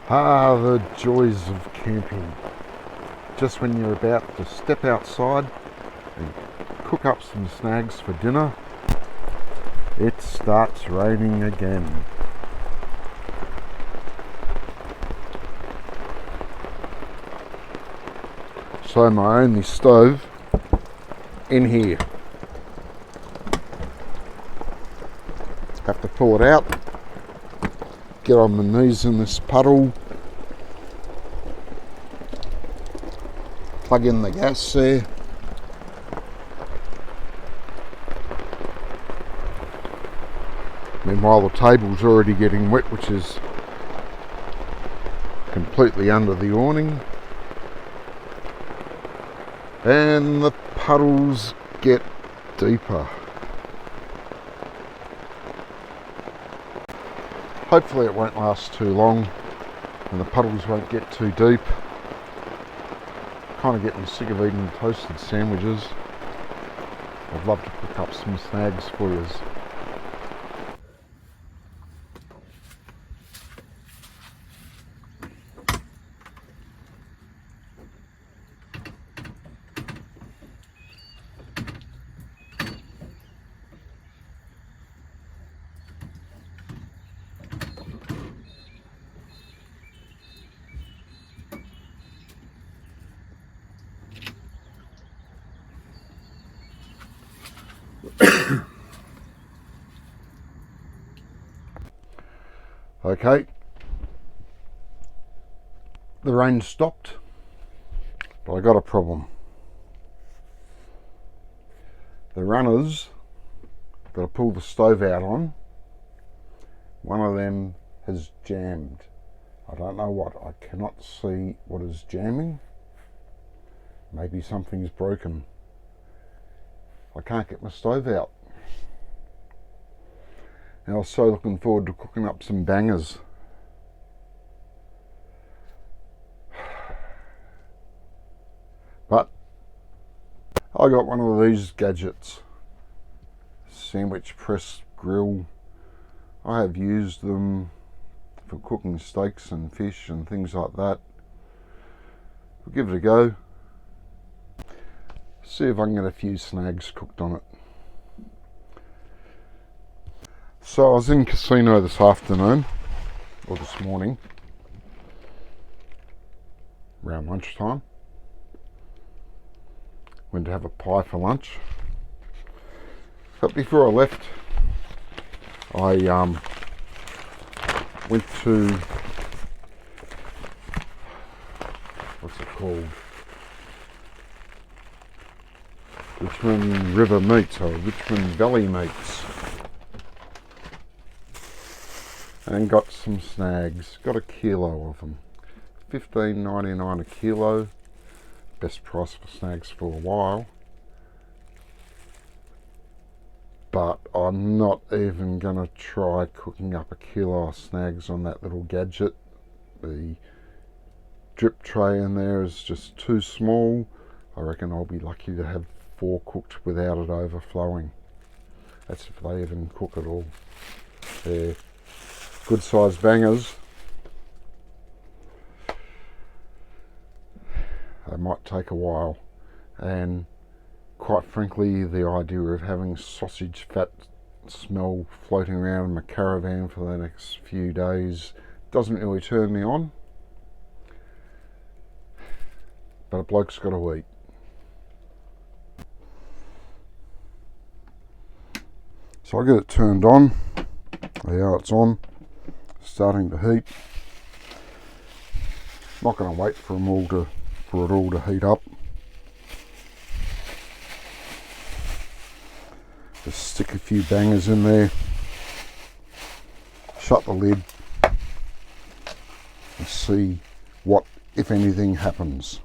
Ah, the joys of camping. Just when you're about to step outside and cook up some snags for dinner, it starts raining again. So my only stove in here. Have to pull it out, get on my knees in this puddle, plug in the gas there. Meanwhile, the table's already getting wet, which is completely under the awning. And the puddles get deeper. Hopefully it won't last too long and the puddles won't get too deep. Kind of getting sick of eating toasted sandwiches. I'd love to cook up some snags for you. Okay, the rain stopped, but I got a problem. The runners that I pulled the stove out on, one of them has jammed. I don't know what, I cannot see what is jamming. Maybe something's broken. I can't get my stove out. And I was so looking forward to cooking up some bangers. But I got one of these gadgets. Sandwich press grill. I have used them for cooking steaks and fish and things like that. We'll give it a go. See if I can get a few snags cooked on it. So I was in Caasino this afternoon, or this morning, around lunchtime. Went to have a pie for lunch. But before I left, I went to, what's it called? Richmond River Meats, or Richmond Valley Meats. And got some snags. Got a kilo of them. $15.99 a kilo. Best price for snags for a while. But I'm not even going to try cooking up a kilo of snags on that little gadget. The drip tray in there is just too small. I reckon I'll be lucky to have 4 cooked without it overflowing. That's if they even cook at all. They're good sized bangers. They might take a while, and quite frankly the idea of having sausage fat smell floating around in my caravan for the next few days doesn't really turn me on, but a bloke's got to eat. So I get it turned on. Yeah, it's on, starting to heat. Not going to wait for it all to heat up. Just stick a few bangers in there, shut the lid, and see what, if anything, happens.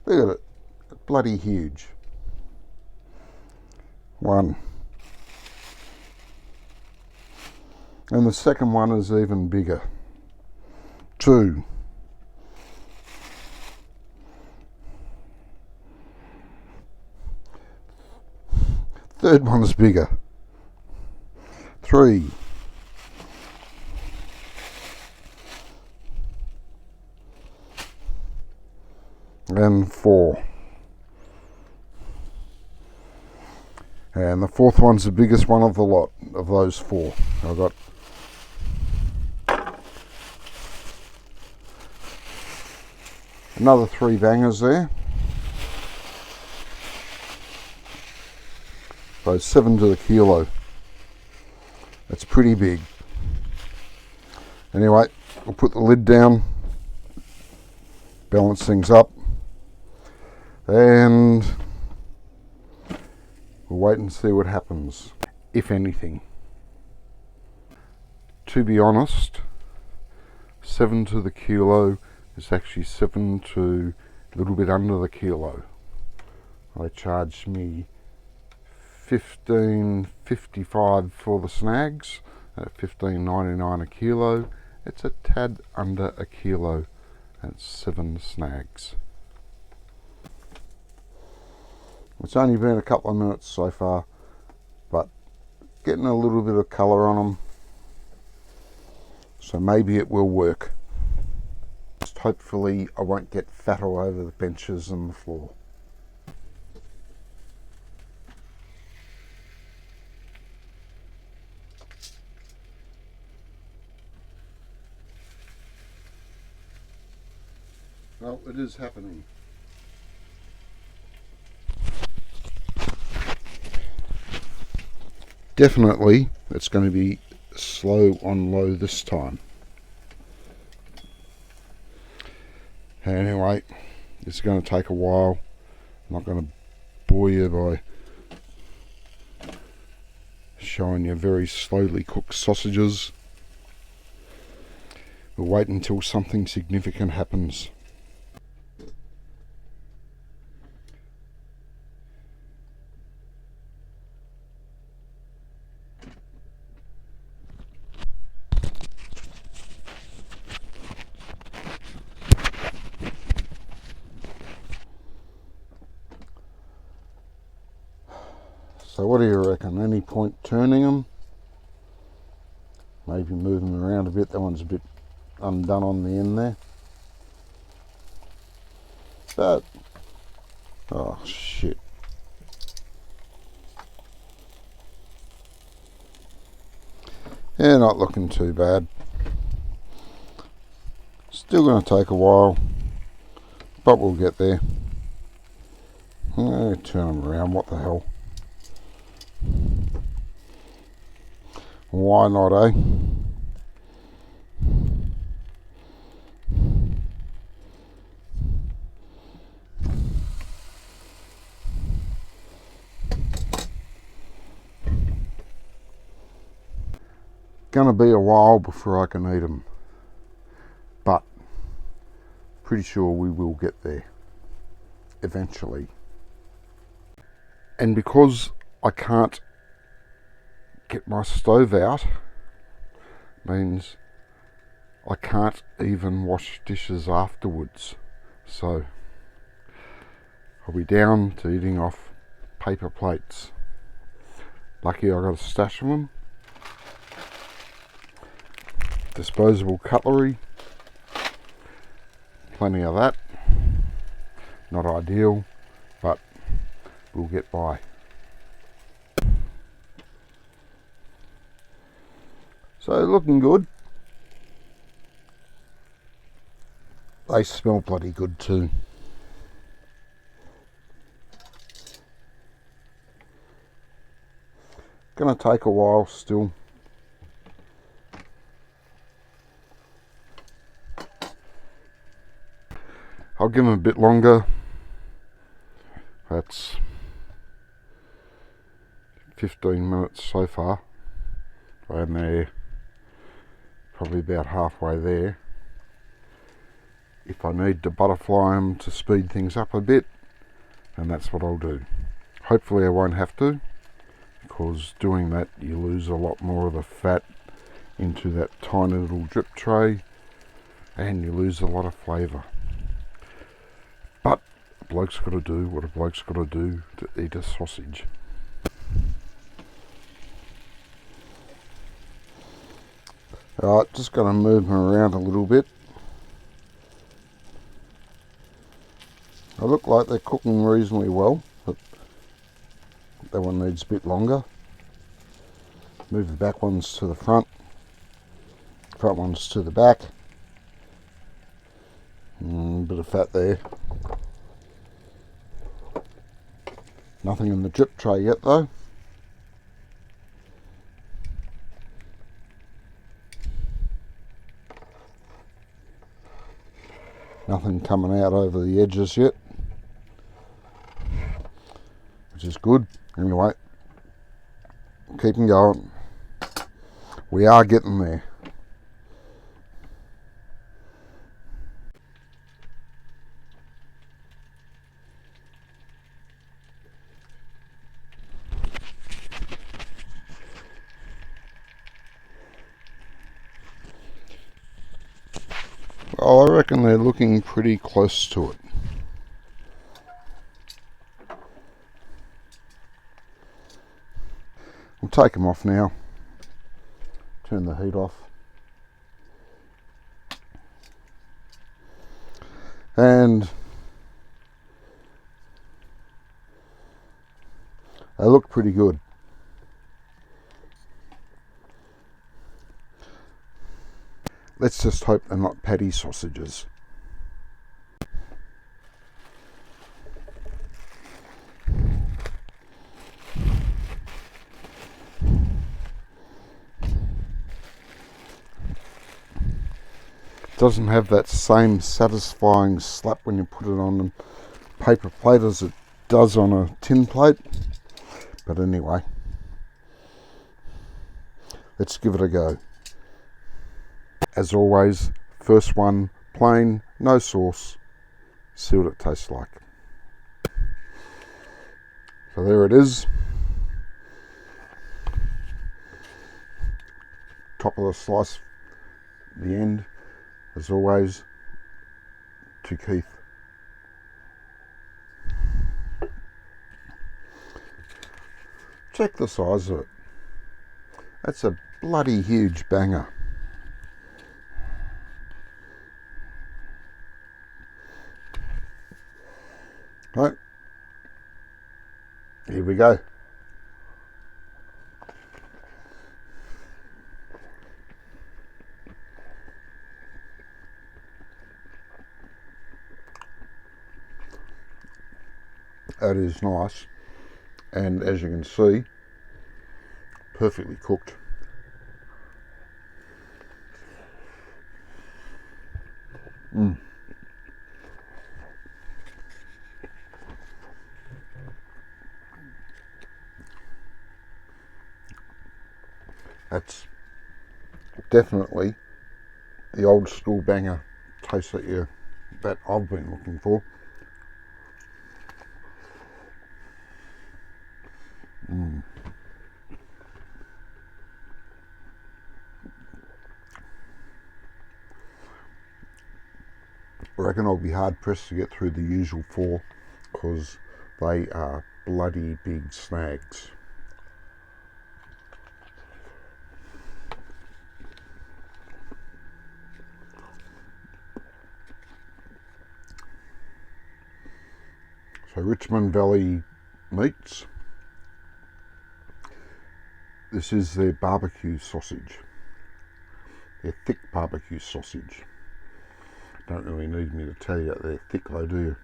Look at it, bloody huge. 1. And the second one is even bigger. 2. Third one's bigger. 3. and 4. And the fourth one's the biggest one of the lot of those 4. I've got another 3 bangers there. So 7 to the kilo. That's pretty big. Anyway, we'll put the lid down, balance things up, and we'll wait and see what happens, if anything. To be honest, 7 to the kilo is actually 7 to a little bit under the kilo. They charged me $15.55 for the snags at $15.99 a kilo. It's a tad under a kilo. That's 7 snags. It's only been a couple of minutes so far, but getting a little bit of colour on them, so maybe it will work. Just hopefully I won't get fat all over the benches and the floor. Well, it is happening. Definitely, it's going to be slow on low this time. Anyway, it's going to take a while. I'm not going to bore you by showing you very slowly cooked sausages. We'll wait until something significant happens. So what do you reckon? Any point turning them? Maybe move them around a bit. That one's a bit undone on the end there. But, oh shit. Yeah, not looking too bad. Still going to take a while, but we'll get there. Turn them around, what the hell. Why not, eh? Gonna be a while before I can eat them, but pretty sure we will get there eventually. And because I can't get my stove out, means I can't even wash dishes afterwards. So I'll be down to eating off paper plates. Lucky I got a stash of them. Disposable cutlery, plenty of that. Not ideal, but we'll get by. So looking good. They smell bloody good too. Gonna take a while still. I'll give them a bit longer. That's 15 minutes so far. And they're probably about halfway there. If I need to butterfly them to speed things up a bit, then that's what I'll do. Hopefully I won't have to, because doing that you lose a lot more of the fat into that tiny little drip tray, and you lose a lot of flavour. But a bloke's got to do what a bloke's got to do to eat a sausage. Alright, just going to move them around a little bit. They look like they're cooking reasonably well, but that one needs a bit longer. Move the back ones to the front ones to the back. Bit of fat there. Nothing in the drip tray yet though. Nothing coming out over the edges yet, which is good. Anyway, keeping going. We are getting there. Well, I reckon they're looking pretty close to it. We'll take them off now. Turn the heat off. And they look pretty good. Let's just hope they're not patty sausages. Doesn't have that same satisfying slap when you put it on a paper plate as it does on a tin plate. But anyway, let's give it a go. As always, first one plain, no sauce. See what it tastes like. So there it is. Top of the slice, the end, as always, to Keith. Check the size of it. That's a bloody huge banger. Right, here we go. That is nice, and as you can see, perfectly cooked. That's definitely the old school banger taste that I've been looking for. I reckon I'll be hard pressed to get through the usual 4 because they are bloody big snags. So Richmond Valley Meats. This is their barbecue sausage. Their thick barbecue sausage. Don't really need me to tell you that they're thick though, do you?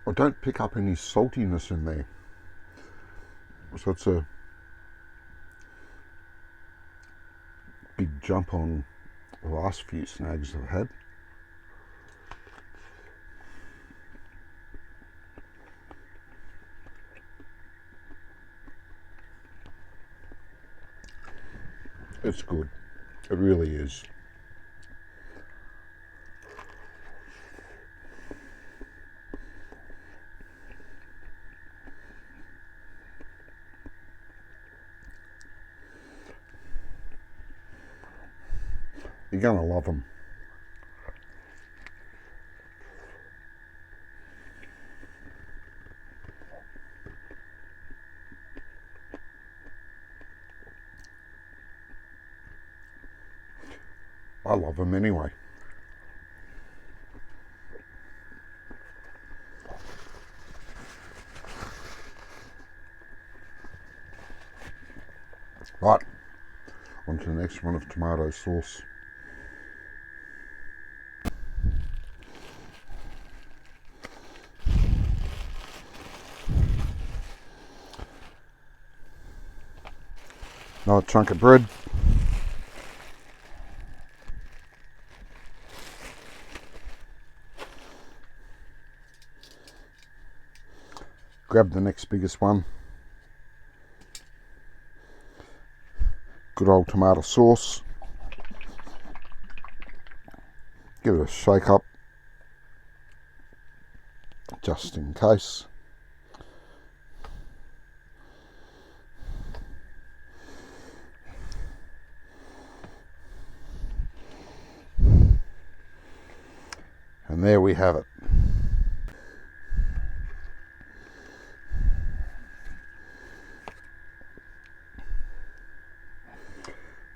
I don't pick up any saltiness in there. So it's a big jump on the last few snags I've had. It's good. It really is. You're gonna love them. I love them anyway. Right, on to the next one of tomato sauce. Another chunk of bread. Grab the next biggest one. Good old tomato sauce. Give it a shake up, just in case. And there we have it.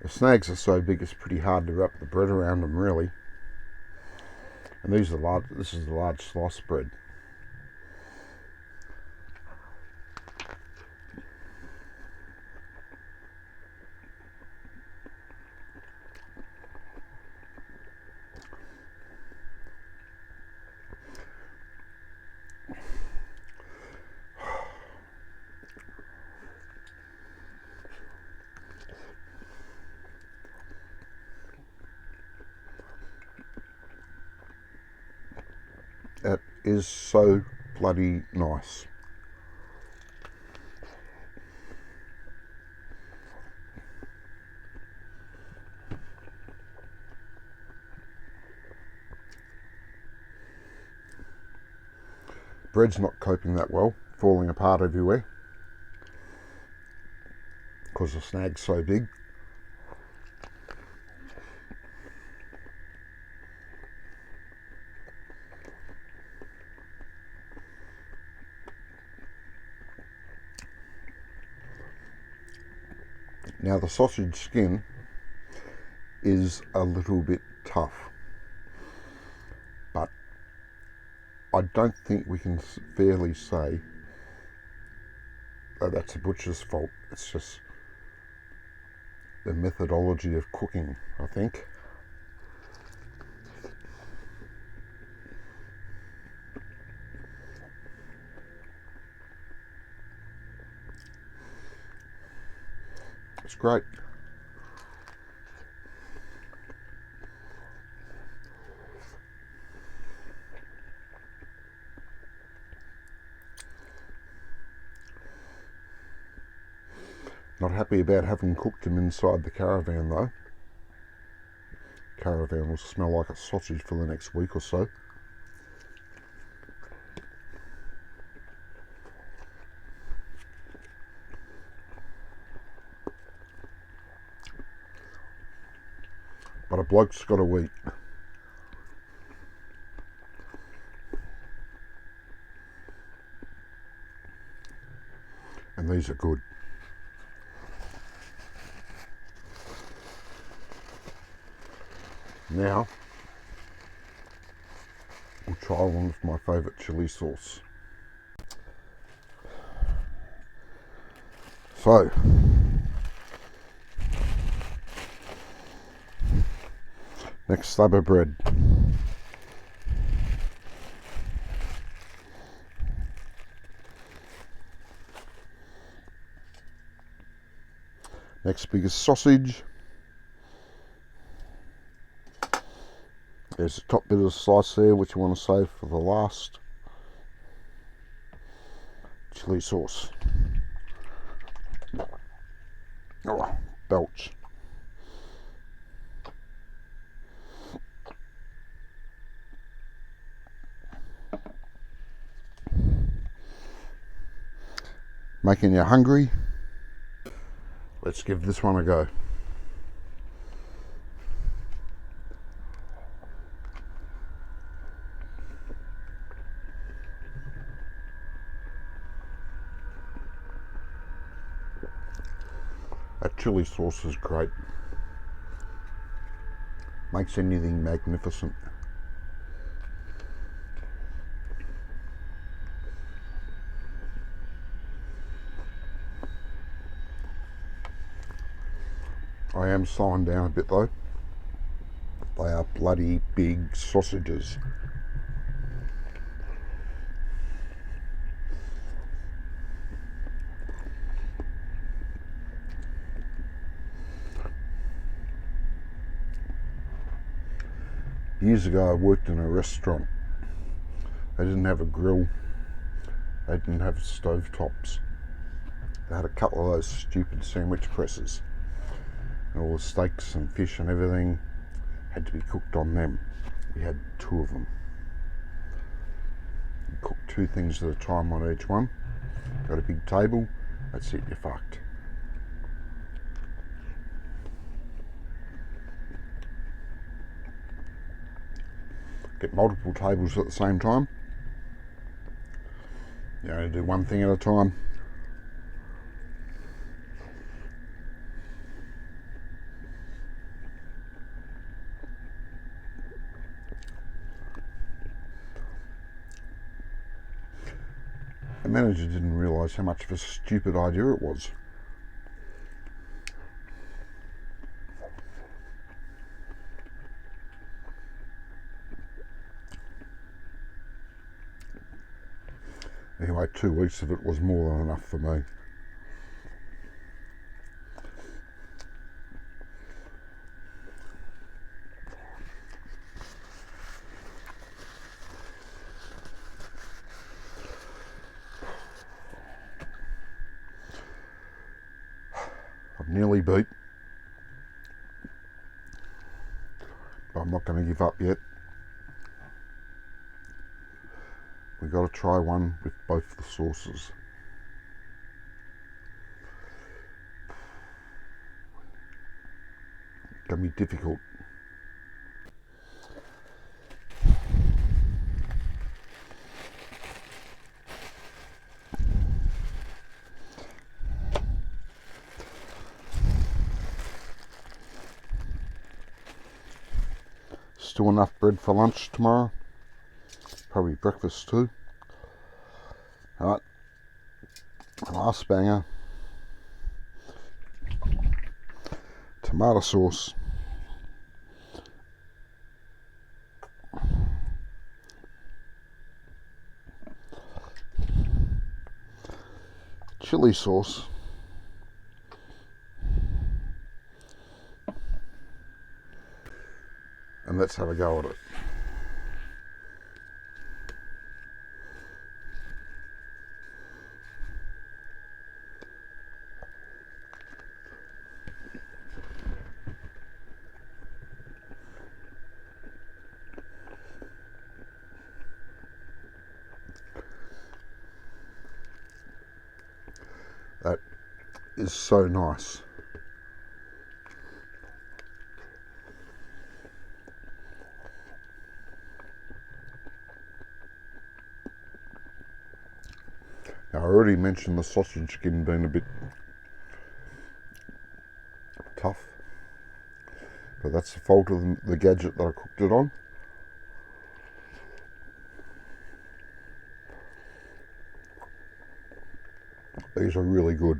The snags are so big it's pretty hard to wrap the bread around them, really. And these are large. This is the large slice bread. It is so bloody nice. Bread's not coping that well, falling apart everywhere because the snag's so big. Now the sausage skin is a little bit tough, but I don't think we can fairly say that that's a butcher's fault. It's just the methodology of cooking, I think. It's great. Not happy about having cooked them inside the caravan though. Caravan will smell like a sausage for the next week or so. But a bloke's got to eat. And these are good. Now, we'll try one with my favourite chili sauce. So, next slab of bread. Next biggest sausage. There's the top bit of the slice there, which you want to save for the last. Chili sauce. Oh, belch. Making you hungry? Let's give this one a go. That chili sauce is great. Makes anything magnificent. I am slowing down a bit though. They are bloody big sausages. Years ago I worked in a restaurant. They didn't have a grill. They didn't have stovetops. They had a couple of those stupid sandwich presses. And all the steaks and fish and everything had to be cooked on them. We had 2 of them. You cook 2 things at a time on each one. Got a big table, that's it, you're fucked. Get multiple tables at the same time. You only do one thing at a time. The manager didn't realise how much of a stupid idea it was. Anyway, 2 weeks of it was more than enough for me. I've nearly beat, but I'm not going to give up yet. We've got to try one with both the sauces. It's going to be difficult. Still enough bread for lunch tomorrow. Probably breakfast too. Alright, last banger. Tomato sauce. Chili sauce. And let's have a go at it. That is so nice. Now I already mentioned the sausage skin being a bit tough, but that's the fault of the gadget that I cooked it on. These are really good.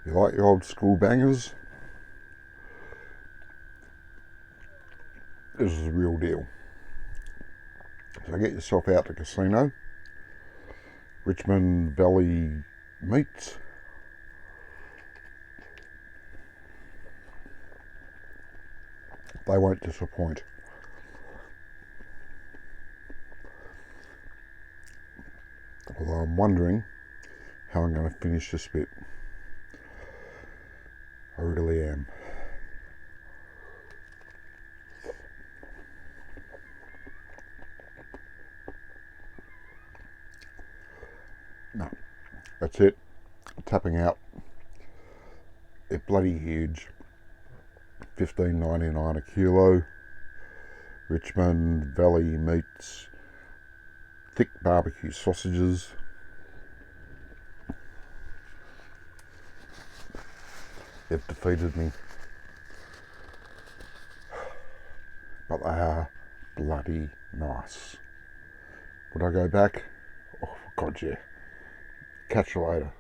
You like your old school bangers? This is the real deal. So get yourself out to Caasino, Richmond Valley Meats. They won't disappoint. Although I'm wondering how I'm going to finish this bit. I really am. No, that's it. Tapping out. They're bloody huge. $15.99 a kilo. Richmond Valley Meats thick barbecue sausages. They've defeated me, but they are bloody nice. Would I go back? Oh God, yeah. Catch you later.